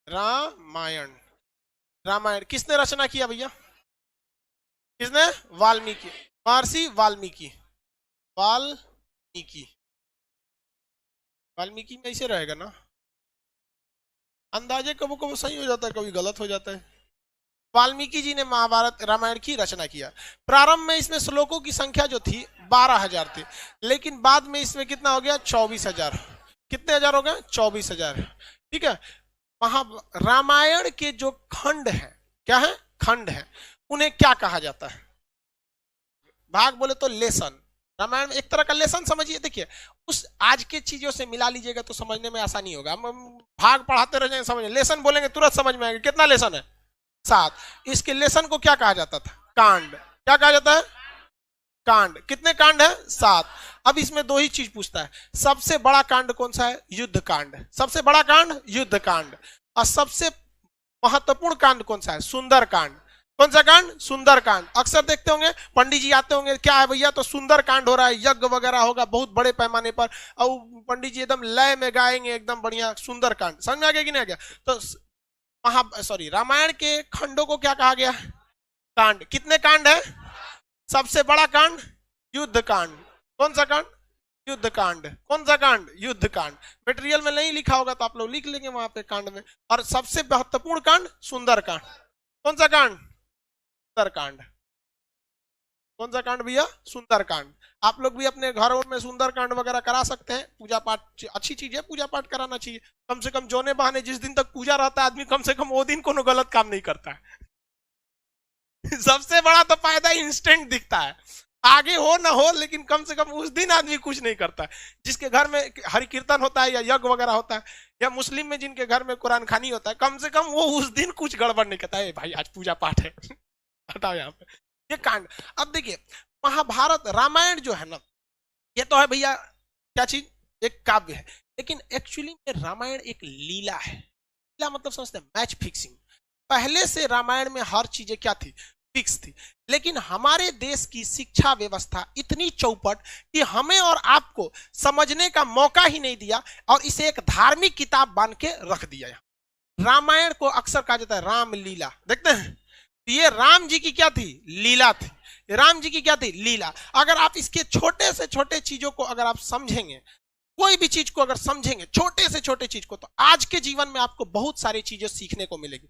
रामायण। रामायण किसने रचना किया भैया? किसने? वाल्मीकि, महर्षि वाल्मीकि। वाल्मीकि, वाल्मीकि में ऐसे रहेगा ना, अंदाजे कभी कभी सही हो जाता है, कभी गलत हो जाता है। वाल्मीकि जी ने महाभारत रामायण की रचना किया। प्रारंभ में इसमें श्लोकों की संख्या जो थी 12,000 थी, लेकिन बाद में इसमें कितना हो गया? 24,000। कितने हजार हो गए? 24,000। ठीक है। महा रामायण के जो खंड है, क्या है? खंड है। उन्हें क्या कहा जाता है? भाग बोले तो लेसन। रामायण में एक तरह का लेसन समझिए। देखिए, उस आज के चीजों से मिला लीजिएगा तो समझने में आसानी होगा। हम भाग पढ़ाते रह जाएंगे, समझ लेसन बोलेंगे तुरंत समझ में आएगा। कितना लेसन है? 7। इसके लेसन को क्या कहा जाता था? कांड। क्या कहा जाता है? कांड। कितने कांड है? 7। अब इसमें दो ही चीज पूछता है, सबसे बड़ा कांड कौन सा है? युद्ध कांड। सबसे बड़ा कांड युद्ध कांड। और सबसे महत्वपूर्ण कांड कौन सा है? सुंदर कांड। कौन सा कांड? सुंदर कांड। अक्सर देखते होंगे पंडित जी आते होंगे, क्या है भैया? तो सुंदर कांड हो रहा है, यज्ञ वगैरह होगा बहुत बड़े पैमाने पर, और पंडित जी एकदम लय में गाएंगे एकदम बढ़िया सुंदर कांड। समझ में आ गया कि नहीं आ गया? तो रामायण के खंडों को क्या कहा गया? कांड। कितने कांड है? सबसे बड़ा कांड युद्ध कांड। कौन सा कांड? युद्ध कांड। कौन सा कांड? युद्ध कांड। मटेरियल में नहीं लिखा होगा तो आप लोग लिख लेंगे वहां पे कांड में। और सबसे महत्वपूर्ण कांड सुंदर कांड। कौन सा कांड? सुंदर कांड। कौन सा कांड भैया? सुंदर कांड। आप लोग भी अपने घरों में सुंदर कांड वगैरह करा सकते हैं। पूजा पाठ अच्छी चीज है, पूजा पाठ कराना चाहिए। कम से कम जोने बहाने जिस दिन तक पूजा रहता है आदमी, कम से कम वो दिन कोनो गलत काम नहीं करता है। सबसे बड़ा तो फायदा इंस्टेंट दिखता है, आगे हो ना हो, लेकिन कम से कम उस दिन आदमी कुछ नहीं करता है। जिसके घर में हरि कीर्तन होता है या यज्ञ वगैरह होता है, या मुस्लिम में जिनके घर में कुरान खानी होता है, कम से कम वो उस दिन कुछ गड़बड़ नहीं करता है। भाई आज पूजा पाठ है हटाओ यहाँ पे ये कांड। अब देखिए, महाभारत रामायण जो है ना, ये तो है भैया क्या चीज? एक काव्य है। लेकिन एक्चुअली में रामायण एक लीला है। लीला मतलब समझते हैं? Match fixing. पहले से रामायण में हर चीजें क्या थी? फिक्स थी। लेकिन हमारे देश की शिक्षा व्यवस्था इतनी चौपट कि हमें और आपको समझने का मौका ही नहीं दिया, और इसे एक धार्मिक किताब बन के रख दिया। रामायण को अक्सर कहा जाता है राम लीला। देखते हैं, ये राम जी की क्या थी? लीला थी। राम जी की क्या थी? लीला। अगर आप इसके छोटे से छोटे चीजों को अगर आप समझेंगे, कोई भी चीज को अगर समझेंगे, छोटे से छोटे चीज को, तो आज के जीवन में आपको बहुत सारी चीजें सीखने को मिलेगी।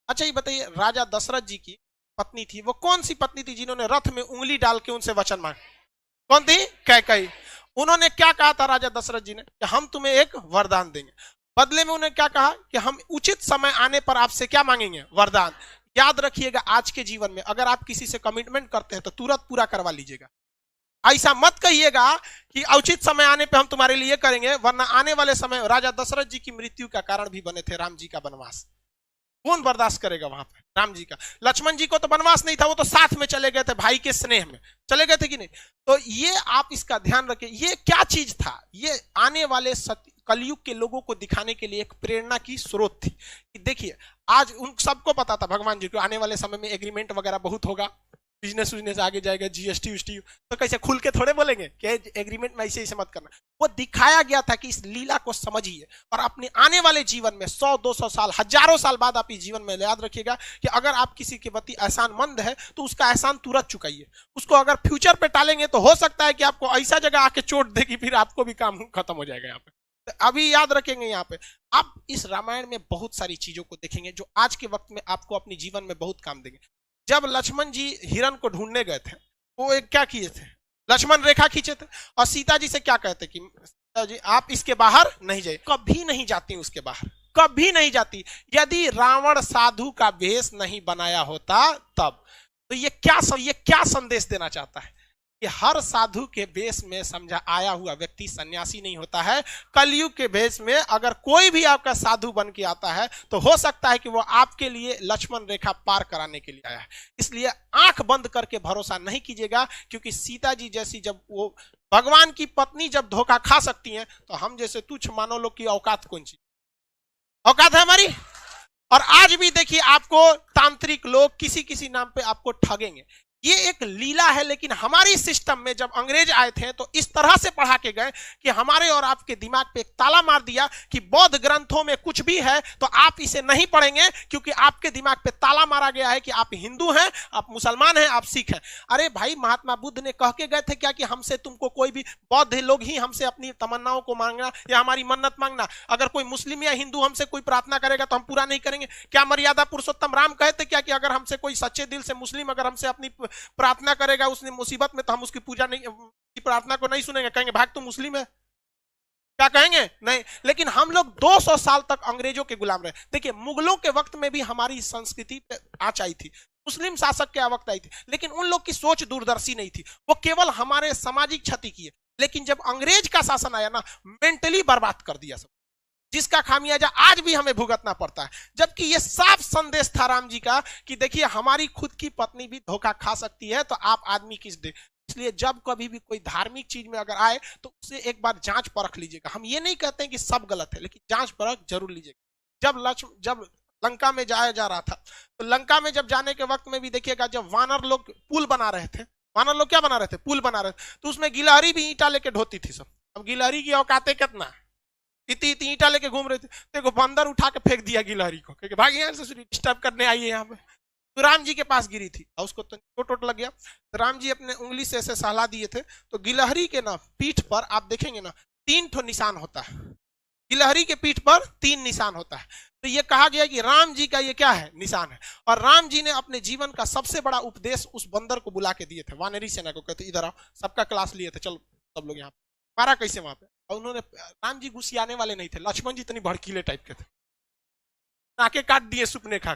अच्छा ये बताइए, राजा दशरथ जी की पत्नी थी, वो कौन सी पत्नी थी जिन्होंने रथ में उंगली डाल के उनसे वचन मांगा? कौन थी? कैकेयी। उन्होंने क्या कहा था राजा दशरथ जी ने? कि हम तुम्हें एक वरदान देंगे। बदले में उन्हें क्या कहा? कि हम उचित समय आने पर आपसे क्या मांगेंगे? वरदान। याद रखिएगा, आज के जीवन में अगर आप किसी से कमिटमेंट करते हैं तो तुरंत पूरा करवा लीजिएगा। ऐसा मत कहिएगा कि उचित समय आने पे हम तुम्हारे लिए करेंगे, वरना आने वाले समय राजा दशरथ जी की मृत्यु का कारण भी बने थे राम जी का वनवास। कौन बर्दाश्त करेगा वहां पे? राम जी का। लक्ष्मण जी को तो वनवास नहीं था, वो तो साथ में चले गए थे, भाई के स्नेह में चले गए थे कि नहीं? तो ये आप इसका ध्यान रखिए। ये क्या चीज था? ये आने वाले कलयुग के लोगों को दिखाने के लिए एक प्रेरणा की स्रोत थी। कि देखिए, आज उन सबको पता था भगवान जी को आने वाले समय में एग्रीमेंट वगैरह बहुत होगा, बिजनेस आगे जाएगा, जीएसटी उष्टी, तो कैसे खुल के थोड़े बोलेंगे कि एग्रीमेंट में ऐसे मत करना। वो दिखाया गया था कि इस लीला को समझिए, और अपने आने वाले जीवन में 100-200 साल, हजारों साल बाद आप इस जीवन में याद रखिएगा कि अगर आप किसी के प्रति एहसानमंद है तो उसका एहसान तुरंत चुकाइए। उसको अगर फ्यूचर पे टालेंगे तो हो सकता है कि आपको ऐसा जगह आके चोट देगी, फिर आपको भी काम खत्म हो जाएगा। यहाँ पे तो अभी याद रखेंगे, यहाँ पे आप इस रामायण में बहुत सारी चीजों को देखेंगे जो आज के वक्त में आपको अपने जीवन में बहुत काम देंगे। जब लक्ष्मण जी हिरण को ढूंढने गए थे, वो एक क्या किए थे? लक्ष्मण रेखा खींचे थे, और सीता जी से क्या कहते कि सीता जी आप इसके बाहर नहीं जाइए। कभी नहीं जाती उसके बाहर, कभी नहीं जाती। यदि रावण साधु का वेश नहीं बनाया होता तब। तो ये क्या संदेश देना चाहता है? कि हर साधु के वेश में समझा आया हुआ व्यक्ति सन्यासी नहीं होता है। कलयुग के वेश में अगर कोई भी आपका साधु बन के आता है तो हो सकता है कि वो आपके लिए लक्ष्मण रेखा पार कराने के लिए आया है। इसलिए आंख बंद करके भरोसा नहीं कीजिएगा, क्योंकि सीता जी जैसी जब वो भगवान की पत्नी जब धोखा खा सकती हैं, तो हम जैसे तुच्छ मानव लोग की औकात कौन सी औकात है हमारी? और आज भी देखिए, आपको तांत्रिक लोग किसी किसी नाम पे आपको ठगेंगे। ये एक लीला है। लेकिन हमारी सिस्टम में जब अंग्रेज आए थे तो इस तरह से पढ़ा के गए कि हमारे और आपके दिमाग पे एक ताला मार दिया कि बौद्ध ग्रंथों में कुछ भी है तो आप इसे नहीं पढ़ेंगे, क्योंकि आपके दिमाग पे ताला मारा गया है कि आप हिंदू हैं, आप मुसलमान हैं, आप सिख हैं। अरे भाई, महात्मा बुद्ध ने कह के गए थे क्या कि हमसे तुमको कोई भी, बौद्ध लोग ही हमसे अपनी तमन्नाओं को मांगना या हमारी मन्नत मांगना, अगर कोई मुस्लिम या हिंदू हमसे कोई प्रार्थना करेगा तो हम पूरा नहीं करेंगे? क्या मर्यादा पुरुषोत्तम राम कहते क्या कि अगर हमसे कोई सच्चे दिल से मुस्लिम अगर हमसे अपनी प्रार्थना करेगा उसने मुसीबत में, तो हम उसकी पूजा नहीं, की प्रार्थना को नहीं सुनेंगे, कहेंगे भाग तू मुस्लिम है, क्या कहेंगे? नहीं। लेकिन हम लोग 200 साल तक अंग्रेजों के गुलाम रहे। देखिए, मुगलों के वक्त में भी हमारी संस्कृति पे आँच आई थी, मुस्लिम शासक के वक्त आई थी, लेकिन उन लोग की सोच दूरदर्शी नहीं थी, वो केवल हमारे सामाजिक क्षति किए। लेकिन जब अंग्रेज का शासन आया ना, मेंटली बर्बाद कर दिया सब, जिसका खामियाजा आज भी हमें भुगतना पड़ता है। जबकि ये साफ संदेश था राम जी का कि देखिए, हमारी खुद की पत्नी भी धोखा खा सकती है, तो आप आदमी किस दे। इसलिए जब कभी भी कोई धार्मिक चीज में अगर आए तो उसे एक बार जांच परख लीजिएगा। हम ये नहीं कहते हैं कि सब गलत है, लेकिन जांच परख जरूर लीजिएगा। जब लंका में जाया जा रहा था, तो लंका में जब जाने के वक्त में भी देखिएगा, जब वानर लोग पुल बना रहे थे, वानर लोग क्या बना रहे थे? पुल बना रहे थे, तो उसमें गिलहरी भी ईंटा लेके ढोती थी सब। अब गिलहरी की औकाते कितना, इतनी ईंटा लेके घूम रहे थे, देखो बंदर उठा के फेंक दिया गिलहरी को, क्योंकि भाग यहाँ से डिस्टर्ब करने आई है यहाँ पे। तो राम जी के पास गिरी थी और उसको तो टोट लग गया। तो राम जी अपने उंगली से ऐसे सहला दिए थे, तो गिलहरी के ना पीठ पर आप देखेंगे ना 3 ठो निशान होता है। गिलहरी के पीठ पर 3 निशान होता है। तो ये कहा गया कि राम जी का ये क्या है? निशान है। और राम जी ने अपने जीवन का सबसे बड़ा उपदेश उस बंदर को बुला के दिए थे, वानरी सेना को, कहते इधर आओ, सबका क्लास लिए थे, चलो सब लोग यहाँ पे। मारा कैसे वहां पे? और उन्होंने, राम जी गुस्सियाने वाले नहीं थे, लक्ष्मण जी इतनी भड़कीले टाइप के थे, नाके काट दिए सुपने खा।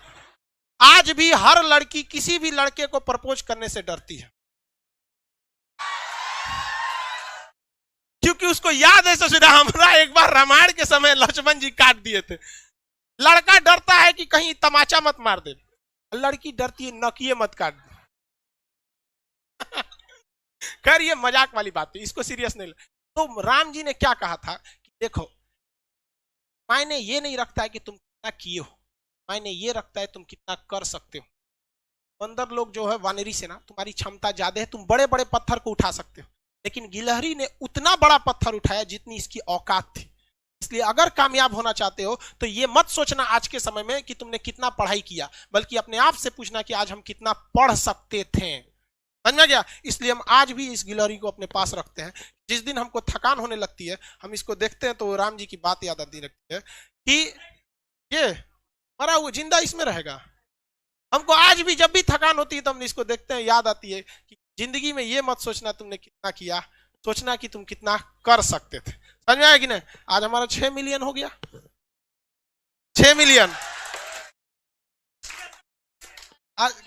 आज भी हर लड़की किसी भी लड़के को प्रपोज करने से डरती है, क्योंकि उसको याद है ससुरा हमरा एक बार रामायण के समय लक्ष्मण जी काट दिए थे। लड़का डरता है कि कहीं तमाचा मत मार दे, लड़की डरती है नकिए मत काट दे। खैर ये मजाक वाली बात है, इसको सीरियस नहीं ले। तो राम जी ने क्या कहा था कि देखो, मायने ये नहीं रखता है कि तुम कितना किए हो, मायने ये रखता है तुम कितना कर सकते हो। बंदर लोग जो है वानरी सेना, तुम्हारी क्षमता ज्यादा है, तुम बड़े बड़े पत्थर को उठा सकते हो, लेकिन गिलहरी ने उतना बड़ा पत्थर उठाया जितनी इसकी औकात थी। इसलिए अगर कामयाब होना चाहते हो तो ये मत सोचना आज के समय में कि तुमने कितना पढ़ाई किया, बल्कि अपने आप से पूछना कि आज हम कितना पढ़ सकते थे। समझ में गया? इसलिए हम आज भी इस गिलहरी को अपने पास रखते हैं। जिस दिन हमको थकान होने लगती है, हम इसको देखते हैं तो राम जी की बात याद आती लगती है कि ये मरा हुआ जिंदा इसमें रहेगा। हमको आज भी जब भी थकान होती है तो हम इसको देखते हैं, याद आती है कि जिंदगी में ये मत सोचना तुमने कितना किया, सोचना कि तुम कितना कर सकते थे। समझ में आया कि नहीं? आज हमारा 6 मिलियन हो गया, 6 मिलियन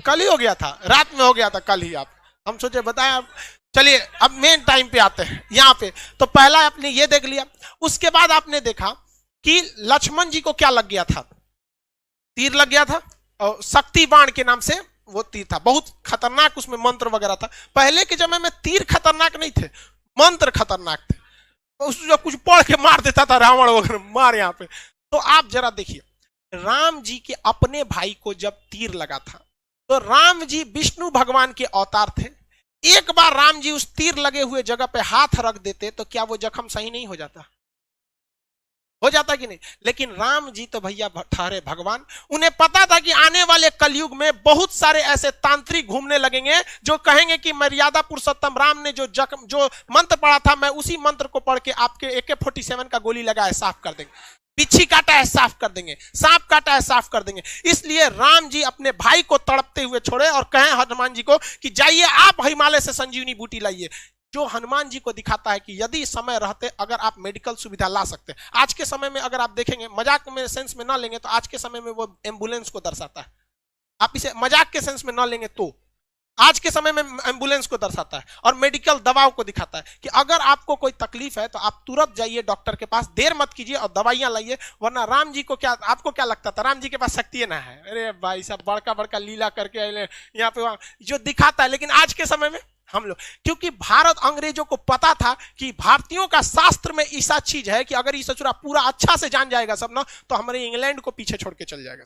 कल ही हो गया था, रात में हो गया था कल ही। आप हम सोचे बताएं। चलिए अब मेन टाइम पे आते हैं यहाँ पे। तो पहला आपने ये देख लिया, उसके बाद आपने देखा कि लक्ष्मण जी को क्या लग गया था? तीर लग गया था, और शक्ति बाण के नाम से वो तीर था, बहुत खतरनाक, उसमें मंत्र वगैरह था। पहले के समय में तीर खतरनाक नहीं थे, मंत्र खतरनाक थे। उसको कुछ पढ़ के मार देता था रावण वगैरह, मार यहाँ पे। तो आप जरा देखिए, राम जी के अपने भाई को जब तीर लगा था तो राम जी विष्णु भगवान के अवतार थे। एक बार राम जी उस तीर लगे हुए जगह पे हाथ रख देते तो क्या वो जख्म सही नहीं हो जाता? हो जाता कि नहीं? लेकिन राम जी तो भैया ठहरे भगवान, उन्हें पता था कि आने वाले कलयुग में बहुत सारे ऐसे तांत्रिक घूमने लगेंगे जो कहेंगे कि मर्यादा पुरुषोत्तम राम ने जो मंत्र पढ़ा था, मैं उसी मंत्र को पढ़ के आपके AK-47 का गोली लगा है साफ कर देंगे, बिच्छी काटा है साफ कर देंगे, सांप काटा है साफ कर देंगे। इसलिए राम जी अपने भाई को तड़पते हुए छोड़े और कहें हनुमान जी को कि जाइए आप हिमालय से संजीवनी बूटी लाइए, जो हनुमान जी को दिखाता है कि यदि समय रहते अगर आप मेडिकल सुविधा ला सकते हैं। आज के समय में अगर आप देखेंगे, मजाक में सेंस में ना लेंगे तो आज के समय में वो एम्बुलेंस को दर्शाता है। आप इसे मजाक के सेंस में ना लेंगे तो आज के समय में एम्बुलेंस को दर्शाता है और मेडिकल दवाओं को दिखाता है कि अगर आपको कोई तकलीफ है तो आप तुरंत जाइए डॉक्टर के पास, देर मत कीजिए और दवाइयां लाइए। वरना राम जी को क्या, आपको क्या लगता था राम जी के पास शक्ति ना है? अरे भाई साहब, बड़का बड़का लीला करके यहाँ पे वहां जो दिखाता है। लेकिन आज के समय में हम लोग, क्योंकि भारत अंग्रेजों को पता था कि भारतीयों का शास्त्र में ऐसा चीज है कि अगर ये सचुरा पूरा अच्छा से जान जाएगा सब ना, तो हमारे इंग्लैंड को पीछे छोड़ के चल जाएगा।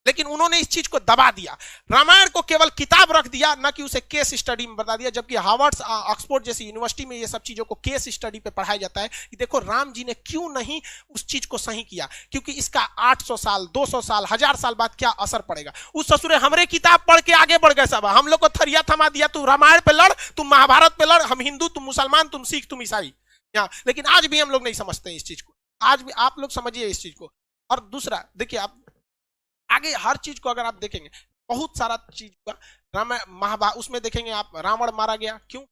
लेकिन उन्होंने इस चीज को दबा दिया, रामायण को केवल किताब रख दिया, ना कि उसे केस स्टडी में बता दिया। जबकि हार्वर्ड ऑक्सफोर्ड जैसी यूनिवर्सिटी में ये सब चीजों को केस स्टडी पे पढ़ाया जाता है कि देखो राम जी ने क्यों नहीं उस चीज को सही किया, क्योंकि इसका 800 साल 200 साल 1000 साल बाद क्या असर पड़ेगा। उस ससुरे हमरे किताब पढ़ के आगे बढ़ गए सब, हम लोग को थरिया थमा दिया, तू रामायण पे लड़, तुम महाभारत पे लड़, हम हिंदू तुम मुसलमान तुम सिख तुम ईसाई। लेकिन आज भी हम लोग नहीं समझते हैं इस चीज को, आज भी आप लोग समझिए इस चीज को। और दूसरा देखिए, आप आगे हर चीज को अगर आप देखेंगे, बहुत सारा चीज का रामायण महाभारत उसमें देखेंगे आप, रावण मारा गया क्यों?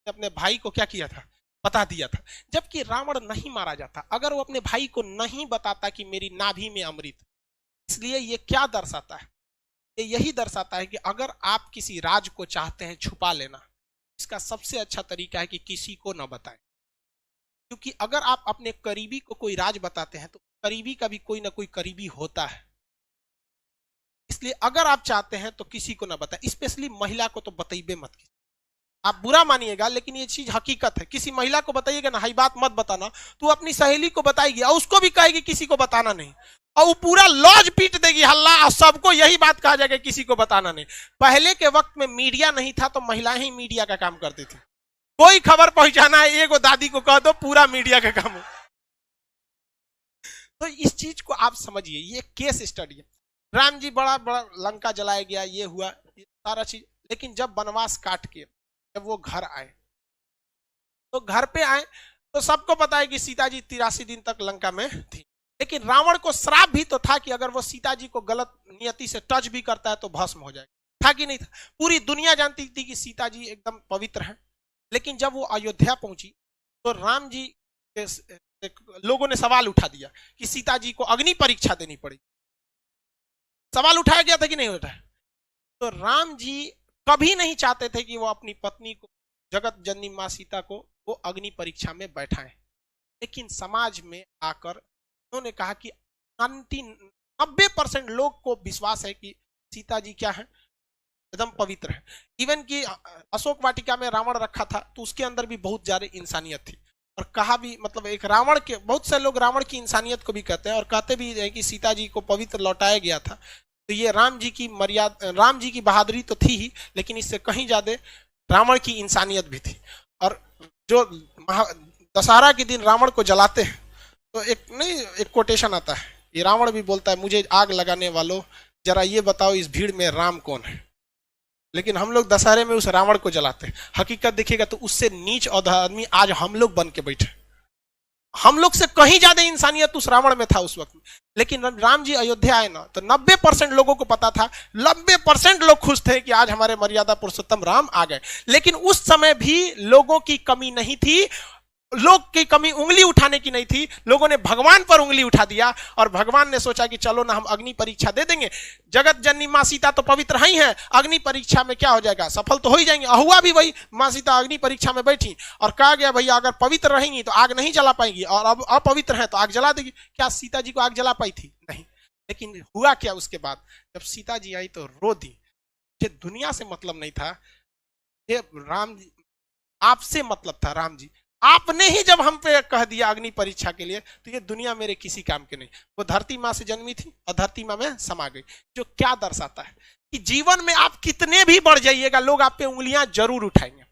अपने भाई को क्या किया था, बता दिया था। जबकि रावण नहीं मारा जाता अगर वो अपने भाई को नहीं बताता कि मेरी नाभि में अमृत। इसलिए ये क्या दर्शाता है, ये यही दर्शाता है कि अगर आप किसी राज को चाहते हैं छुपा लेना, इसका सबसे अच्छा तरीका है कि किसी को न बताएं। क्योंकि अगर आप अपने करीबी को कोई राज बताते हैं तो करीबी का भी कोई ना कोई करीबी होता है। इसलिए अगर आप चाहते हैं तो किसी को ना बताएं, स्पेशली महिला को तो बताइए मत। आप बुरा मानिएगा लेकिन ये चीज हकीकत है। किसी महिला को बताइएगा ना, हाई बात मत बताना, तो अपनी सहेली को बताएगी और उसको भी कहेगी किसी को बताना नहीं, और वो पूरा लॉज पीट देगी हल्ला, और सबको यही बात कहा जाएगा किसी को बताना नहीं। पहले के वक्त में मीडिया नहीं था तो महिलाएं ही मीडिया का काम करती थी। कोई खबर पहुंचाना है एगो दादी को कह दो, पूरा मीडिया का काम हो। तो इस चीज को आप समझिए, ये केस स्टडी है। राम जी बड़ा बड़ा लंका जलाया गया, ये हुआ, ये सारा चीज। लेकिन जब वनवास काट के जब वो घर आए, तो घर पे आए तो सबको पता है कि सीता जी 83 दिन तक लंका में थी। लेकिन रावण को श्राप भी तो था कि अगर वो सीता जी को गलत नियति से टच भी करता है तो भस्म हो जाएगा, था कि नहीं था? पूरी दुनिया जानती थी कि सीता जी एकदम पवित्र हैं। लेकिन जब वो अयोध्या पहुंची तो राम जी लोगों ने सवाल उठा दिया कि सीता जी को अग्नि परीक्षा देनी पड़ी। सवाल उठाया गया था कि नहीं उठाया? तो राम जी कभी नहीं चाहते थे कि वो अपनी पत्नी को, जगत जननी मां सीता को, वो अग्नि परीक्षा में बैठाएं। लेकिन समाज में आकर उन्होंने कहा कि 90% लोग को विश्वास है कि सीता जी क्या है, एकदम पवित्र है। इवन कि अशोक वाटिका में रावण रखा था तो उसके अंदर भी बहुत ज्यादा इंसानियत थी। और कहा भी, मतलब एक रावण के, बहुत से लोग रावण की इंसानियत को भी कहते हैं और कहते भी है कि सीता जी को पवित्र लौटाया गया था। तो ये राम जी की मर्यादा, राम जी की बहादुरी तो थी ही, लेकिन इससे कहीं ज्यादा रावण की इंसानियत भी थी। और जो दशहरा के दिन रावण को जलाते हैं तो एक कोटेशन आता है, ये रावण भी बोलता है, मुझे आग लगाने वालों जरा ये बताओ इस भीड़ में राम कौन है। लेकिन हम लोग दशहरे में उस रावण को जलाते हैं। हकीकत देखिएगा तो उससे नीच और आदमी आज हम लोग बन के बैठे, हम लोग से कहीं ज्यादा इंसानियत उस रावण में था उस वक्त में। लेकिन राम जी अयोध्या आए ना तो 90% लोगों को पता था, 90% लोग खुश थे कि आज हमारे मर्यादा पुरुषोत्तम राम आ गए। लेकिन उस समय भी लोगों की कमी नहीं थी, लोग की कमी उंगली उठाने की नहीं थी। लोगों ने भगवान पर उंगली उठा दिया और भगवान ने सोचा कि चलो ना हम अग्नि परीक्षा दे देंगे, जगत जननी मां सीता तो पवित्र ही है, अग्नि परीक्षा में क्या हो जाएगा, सफल तो हो ही जाएंगे। हुआ भी वही, मां सीता अग्नि परीक्षा में बैठी और कहा गया भैया अगर पवित्र रहेंगी तो आग नहीं जला पाएंगी और अब अपवित्र है तो आग जला देगी। क्या सीता जी को आग जला पाई थी? नहीं। लेकिन हुआ क्या उसके बाद, जब सीता जी आई तो रो दी। मुझे दुनिया से मतलब नहीं था, ये राम जी आपसे मतलब था। राम जी आपने ही जब हम पे कह दिया अग्नि परीक्षा के लिए तो ये दुनिया मेरे किसी काम के नहीं। वो धरती माँ से जन्मी थी और धरती माँ में समा गई। जो क्या दर्शाता है कि जीवन में आप कितने भी बढ़ जाइएगा लोग आप पे उंगलियां जरूर उठाएंगे।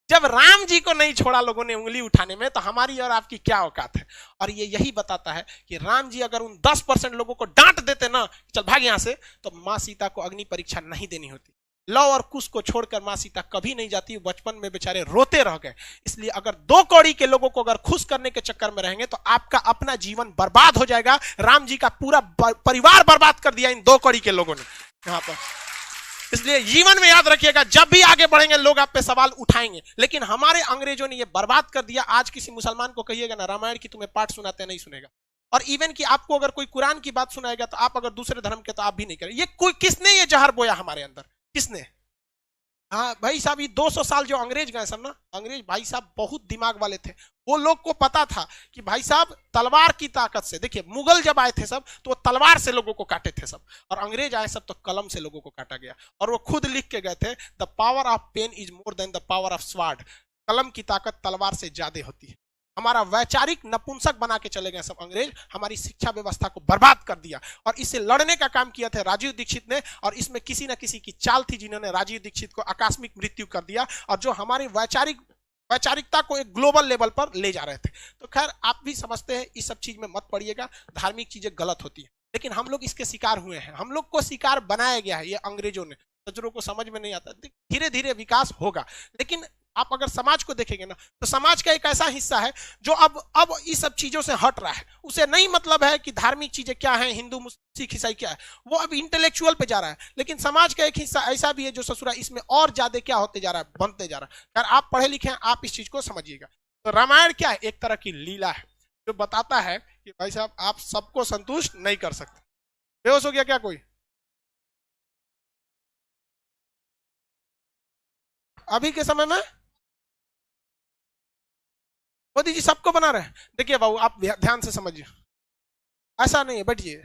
जब राम जी को नहीं छोड़ा लोगों ने उंगली उठाने में तो हमारी और आपकी क्या औकात है। और ये यही बताता है कि राम जी अगर उन 10% लोगों को डांट देते ना, चल भाग यहां से, तो माँ सीता को अग्नि परीक्षा नहीं देनी होती। लव और कुश को छोड़कर मां सीता कभी नहीं जाती, बचपन में बेचारे रोते रह गए। इसलिए अगर 2 कौड़ी के लोगों को अगर खुश करने के चक्कर में रहेंगे तो आपका अपना जीवन बर्बाद हो जाएगा। राम जी का पूरा परिवार बर्बाद कर दिया इन 2 कौड़ी के लोगों ने यहां पर। इसलिए जीवन में याद रखिएगा, जब भी आगे बढ़ेंगे लोग आप पे सवाल उठाएंगे। लेकिन हमारे अंग्रेजों ने ये बर्बाद कर दिया। आज किसी मुसलमान को कहिएगा ना रामायण की तुम्हें पाठ सुनाते, नहीं सुनेगा। और इवन कि आपको अगर कोई कुरान की बात सुनाएगा तो आप अगर दूसरे धर्म के तो आप भी नहीं करें। ये कोई किसने ये जहर बोया हमारे अंदर, किसने? हाँ भाई साहब, ये 200 साल जो अंग्रेज गए सब ना, अंग्रेज भाई साहब बहुत दिमाग वाले थे। वो लोग को पता था कि भाई साहब तलवार की ताकत से, देखिए मुगल जब आए थे सब तो वो तलवार से लोगों को काटे थे सब, और अंग्रेज आए सब तो कलम से लोगों को काटा गया। और वो खुद लिख के गए थे, the power of pen is more than the power of sword. कलम की ताकत तलवार से ज्यादा होती है। हमारा वैचारिक नपुंसक बना के चले गए सब अंग्रेज, हमारी शिक्षा व्यवस्था को बर्बाद कर दिया। और इससे लड़ने का काम किया था राजीव दीक्षित ने, और इसमें किसी ना किसी की चाल थी जिन्होंने राजीव दीक्षित को आकस्मिक मृत्यु कर दिया, और जो हमारी वैचारिकता को एक ग्लोबल लेवल पर ले जा रहे थे। तो खैर आप भी समझते हैं, इस सब चीज में मत पड़िएगा, धार्मिक चीजें गलत होती है, लेकिन हम लोग इसके शिकार हुए हैं, हम लोग को शिकार बनाया गया है ये अंग्रेजों ने। सज्जनों को समझ में नहीं आता, धीरे धीरे विकास होगा। लेकिन आप अगर समाज को देखेंगे ना, तो समाज का एक ऐसा हिस्सा है जो अब इस सब चीजों से हट रहा है। उसे नहीं मतलब है कि धार्मिक चीजें क्या है, हिंदू मुस्लिम सिख ईसाई क्या है, वो अब इंटेलेक्चुअल पे जा रहा है। लेकिन समाज का एक हिस्सा ऐसा भी है जो ससुरा इसमें और ज्यादा क्या होते जा रहा है, बनते जा रहा है। खैर आप पढ़े लिखे हैं, आप इस चीज को समझिएगा। तो रामायण क्या है, एक तरह की लीला है जो बताता है कि भाई साहब आप सबको संतुष्ट नहीं कर सकते। बेहोश हो गया क्या कोई? अभी के समय में मोदी जी सबको बना रहे हैं। देखिए बाबू आप ध्यान से समझिए, ऐसा नहीं है, बैठिए।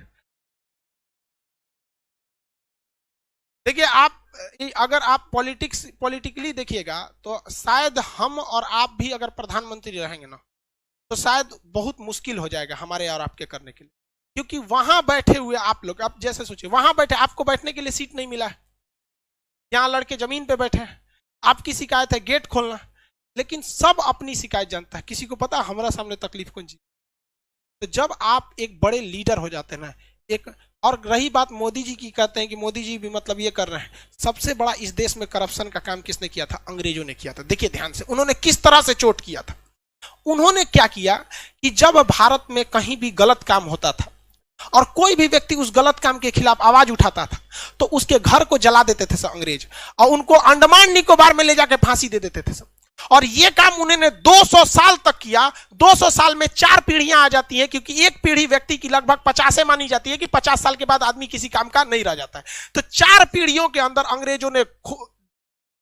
देखिए आप अगर आप पॉलिटिकली देखिएगा तो शायद हम और आप भी अगर प्रधानमंत्री रहेंगे ना, तो शायद बहुत मुश्किल हो जाएगा हमारे और आपके करने के लिए। क्योंकि वहां बैठे हुए आप लोग, आप जैसे सोचिए, वहां बैठे आपको बैठने के लिए सीट नहीं मिला है, यहां लड़के जमीन पे बैठे हैं, आपकी शिकायत है गेट खोलना, लेकिन सब अपनी शिकायत जानता है। किसी को पता हमारा सामने तकलीफ कौन सी। तो जब आप एक बड़े लीडर हो जाते हैं ना, एक और रही बात मोदी जी की, कहते हैं कि मोदी जी भी मतलब ये कर रहे हैं, सबसे बड़ा इस देश में करप्शन का काम किसने किया था? अंग्रेजों ने किया था। देखिए ध्यान से, उन्होंने किस तरह से चोट किया था। उन्होंने क्या किया कि जब भारत में कहीं भी गलत काम होता था और कोई भी व्यक्ति उस गलत काम के खिलाफ आवाज उठाता था, तो उसके घर को जला देते थे सब अंग्रेज, और उनको अंडमान निकोबार में ले जाकर फांसी दे देते थे सब। और ये काम उन्होंने 200 साल तक किया। 200 साल में 4 पीढ़ियां आ जाती है, क्योंकि एक पीढ़ी व्यक्ति की लगभग 50 मानी जाती है कि 50 साल के बाद आदमी किसी काम का नहीं रह जाता है। तो 4 पीढ़ियों के अंदर अंग्रेजों ने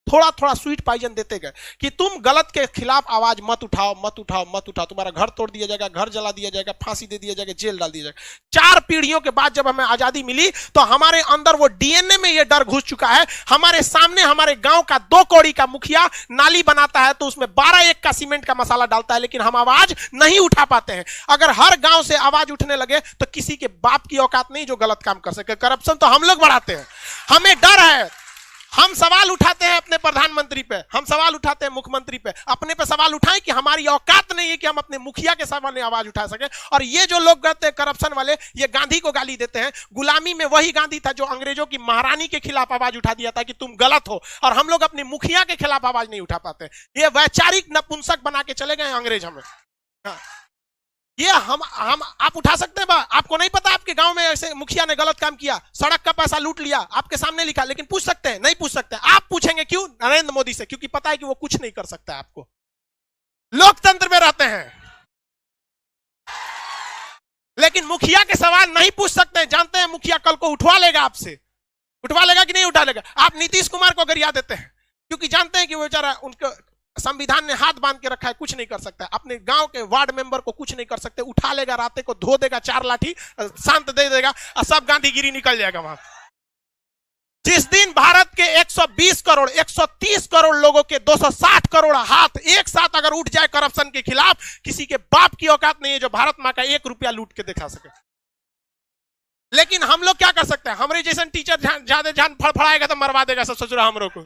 थोड़ा थोड़ा स्वीट पॉइजन देते गए कि तुम गलत के खिलाफ आवाज मत उठाओ, मत उठाओ, मत उठाओ, तुम्हारा घर तोड़ दिया जाएगा, घर जला दिया जाएगा, फांसी दे दिया जाएगा, जेल डाल दिया जाएगा। 4 पीढ़ियों के बाद जब हमें आजादी मिली तो हमारे अंदर वो डीएनए में ये डर घुस चुका है। हमारे सामने हमारे गांव का 2 कौड़ी का मुखिया नाली बनाता है तो उसमें 12 एक का सीमेंट का मसाला डालता है, लेकिन हम आवाज नहीं उठा पाते हैं। अगर हर गांव से आवाज उठने लगे तो किसी के बाप की औकात नहीं जो गलत काम कर सके। करप्शन तो हम लोग बढ़ाते हैं, हमें डर है। हम सवाल उठाते हैं अपने प्रधानमंत्री पे, हम सवाल उठाते हैं मुख्यमंत्री पे, अपने पे सवाल उठाएं कि हमारी औकात नहीं है कि हम अपने मुखिया के सामने आवाज उठा सके। और ये जो लोग कहते हैं करप्शन वाले, ये गांधी को गाली देते हैं। गुलामी में वही गांधी था जो अंग्रेजों की महारानी के खिलाफ आवाज उठा दिया था कि तुम गलत हो, और हम लोग अपने मुखिया के खिलाफ आवाज नहीं उठा पाते। ये वैचारिक नपुंसक बना के चले गए अंग्रेज हमें। हाँ। ये हम आप उठा सकते हैं बा? आपको नहीं पता आपके गांव में ऐसे मुखिया ने गलत काम किया, सड़क का पैसा लूट लिया, आपके सामने लिखा, लेकिन पूछ सकते हैं? नहीं पूछ सकते। आप पूछेंगे क्यों? नरेंद्र मोदी से, क्योंकि पता है कि वो कुछ नहीं कर सकता है। आपको लोकतंत्र में रहते हैं, लेकिन मुखिया के सवाल नहीं पूछ सकते। जानते हैं मुखिया कल को उठवा लेगा आपसे, उठवा लेगा कि नहीं उठा लेगा? आप नीतीश कुमार को गरिया देते हैं क्योंकि जानते हैं कि वो बेचारा, उनको संविधान ने हाथ बांध के रखा है, कुछ नहीं कर सकता। अपने गांव के वार्ड मेंबर को कुछ नहीं कर सकते। उठा लेगा, राते को धो देगा 4 लाठी, शांत दे देगा, और सब गांधीगिरी निकल जाएगा वहां। जिस दिन भारत के 120 करोड़ 130 करोड़ लोगों के 260 करोड़ हाथ एक साथ अगर उठ जाए करप्शन के खिलाफ, किसी के बाप की औकात नहीं है जो भारत मां का 1 रुपया लूट के दिखा सके। लेकिन हम लोग क्या कर सकते हैं? हमारे जैसे टीचर ज्यादा जान फड़फड़ाएगा तो मरवा देगा सब ससुरा हमरों को।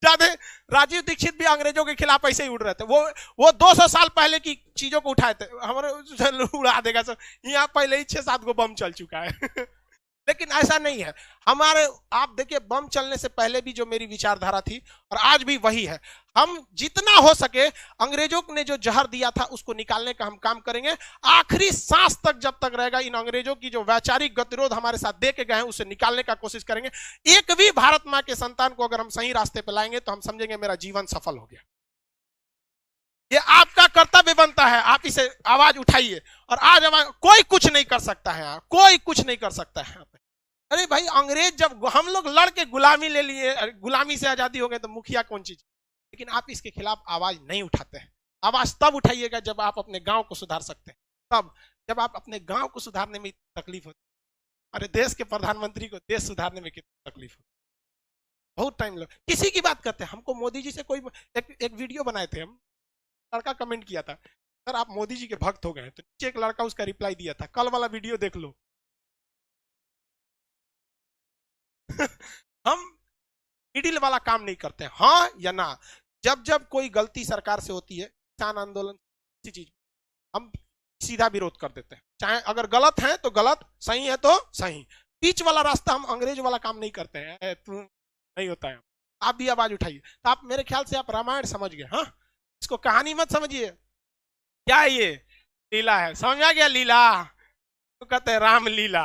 ज्यादा राजीव दीक्षित भी अंग्रेजों के खिलाफ ऐसे ही उड़ रहे थे। वो 200 साल पहले की चीजों को उठाए थे, हमारे उड़ा देगा सब। यहाँ पहले ही 6-7 गो बम चल चुका है। लेकिन ऐसा नहीं है हमारे। आप देखिए, बम चलने से पहले भी जो मेरी विचारधारा थी और आज भी वही है। हम जितना हो सके अंग्रेजों ने जो जहर दिया था उसको निकालने का हम काम करेंगे। आखिरी सांस तक जब तक रहेगा, इन अंग्रेजों की जो वैचारिक गतिरोध हमारे साथ दे के गए हैं उसे निकालने का कोशिश करेंगे। एक भी भारत मां के संतान को अगर हम सही रास्ते पर लाएंगे तो हम समझेंगे मेरा जीवन सफल हो गया। ये आपका कर्तव्य बनता है, आप इसे आवाज उठाइए। और आज कोई कुछ नहीं कर सकता है, कोई कुछ नहीं कर सकता है। अरे भाई, अंग्रेज जब हम लोग लड़ के गुलामी ले लिए, गुलामी से आजादी हो गए, तो मुखिया कौन चीज? लेकिन आप इसके खिलाफ आवाज नहीं उठाते हैं। आवाज तब उठाइएगा जब आप अपने गांव को सुधार सकते हैं, तब जब आप अपने गांव को सुधारने में तकलीफ होती है। अरे देश के प्रधानमंत्री को देश सुधारने में कितनी तकलीफ होती है, बहुत टाइम लग। किसी की बात करते हैं, हमको मोदी जी से कोई एक वीडियो बनाए थे हम, लड़का कमेंट किया था, सर आप मोदी जी के भक्त हो गए, तो नीचे एक लड़का उसका रिप्लाई दिया था, कल वाला वीडियो देख लो। हम मिडिल वाला काम नहीं करते, हाँ या ना। जब जब कोई गलती सरकार से होती है, किसान आंदोलन, किसी चीज, हम सीधा विरोध कर देते हैं, चाहे अगर गलत है तो गलत, सही है तो सही। बीच वाला रास्ता हम अंग्रेज वाला काम नहीं करते हैं, तू नहीं होता है। आप भी आवाज उठाइए। तो आप मेरे ख्याल से आप रामायण समझ गए, हाँ, इसको कहानी मत समझिए। क्या है ये? लीला है, समझ आ गया लीला, तो कहते हैं राम लीला।